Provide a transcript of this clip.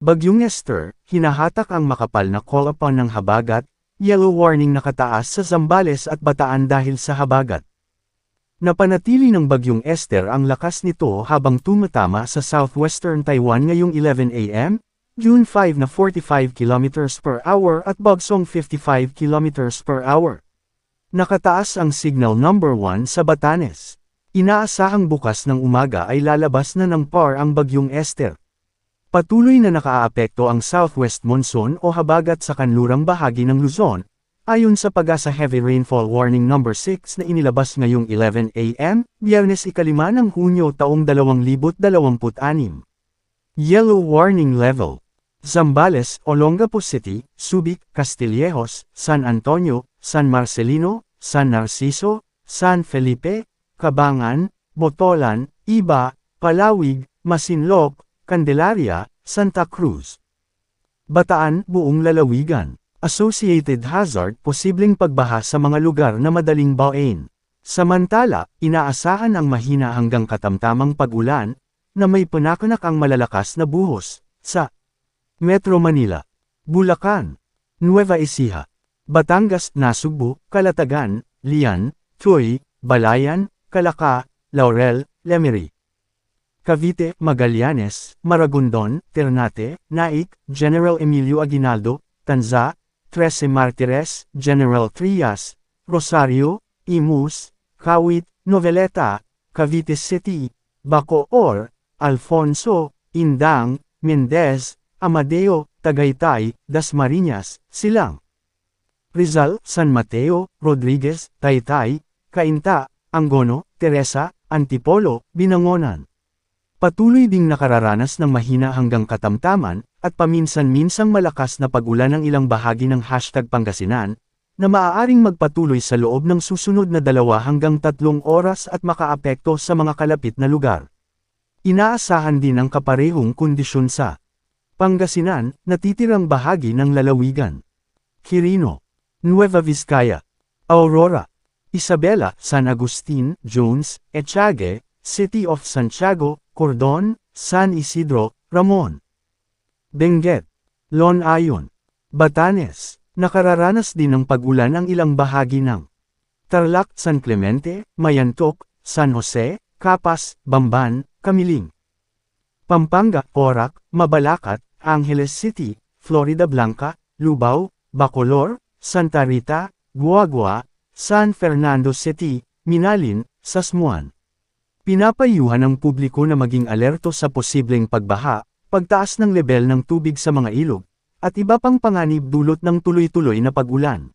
Bagyong Esther, hinahatak ang makapal na call upon ng habagat, yellow warning nakataas sa Zambales at Bataan dahil sa habagat. Napanatili ng Bagyong Esther ang lakas nito habang tumatama sa southwestern Taiwan ngayong 11 a.m., June 5 na 45 km per hour at bagsong 55 km per hour. Nakataas ang signal number 1 sa Batanes. Inaasahang bukas ng umaga ay lalabas na ng PAR ang Bagyong Esther. Patuloy na nakaaapekto ang southwest monsoon o habagat sa kanlurang bahagi ng Luzon, ayon sa Pag-asa Heavy Rainfall Warning number 6 na inilabas ngayong 11 a.m., Biyernes 5 ng Hunyo taong 2026. Yellow Warning Level: Zambales, Olongapo City, Subic, Castillejos, San Antonio, San Marcelino, San Narciso, San Felipe, Cabangan, Botolan, Iba, Palawig, Masinloc, Candelaria, Santa Cruz. Bataan, buong lalawigan. Associated hazard, posibleng pagbaha sa mga lugar na madaling bawain. Samantala, inaasahan ang mahina hanggang katamtamang pag-ulan, na may panakanak ang malalakas na buhos, sa Metro Manila, Bulacan, Nueva Ecija, Batangas, Nasugbu, Calatagan, Lian, Tuy, Balayan, Calaca, Laurel, Lemery, Cavite, Magallanes, Maragondon, Ternate, Naik, General Emilio Aguinaldo, Tanza, Trece Martires, General Trias, Rosario, Imus, Kawit, Noveleta, Cavite City, Bacoor, Alfonso, Indang, Mendez, Amadeo, Tagaytay, Dasmariñas, Silang, Rizal, San Mateo, Rodriguez, Taytay, Cainta, Angono, Teresa, Antipolo, Binangonan. Patuloy ding nakararanas ng mahina hanggang katamtaman, at paminsan-minsang malakas na pag-ulan ng ilang bahagi ng #Pangasinan, na maaaring magpatuloy sa loob ng susunod na 2 hanggang 3 oras at makaapekto sa mga kalapit na lugar. Inaasahan din ang kaparehong kondisyon sa Pangasinan, natitirang bahagi ng lalawigan. Quirino, Nueva Vizcaya, Aurora, Isabela, San Agustin, Jones, Etiague, City of Santiago, Cordon, San Isidro, Ramon, Benguet, Lon Ayon, Batanes. Nakararanas din ng pag-ulan ang ilang bahagi ng Tarlac, San Clemente, Mayantok, San Jose, Capas, Bamban, Camiling, Pampanga, Porac, Mabalacat, Angeles City, Florida Blanca, Lubao, Bacolor, Santa Rita, Guagua, San Fernando City, Minalin, Sasmuan. Pinapayuhan ang publiko na maging alerto sa posibleng pagbaha, pagtaas ng lebel ng tubig sa mga ilog, at iba pang panganib dulot ng tuloy-tuloy na pag-ulan.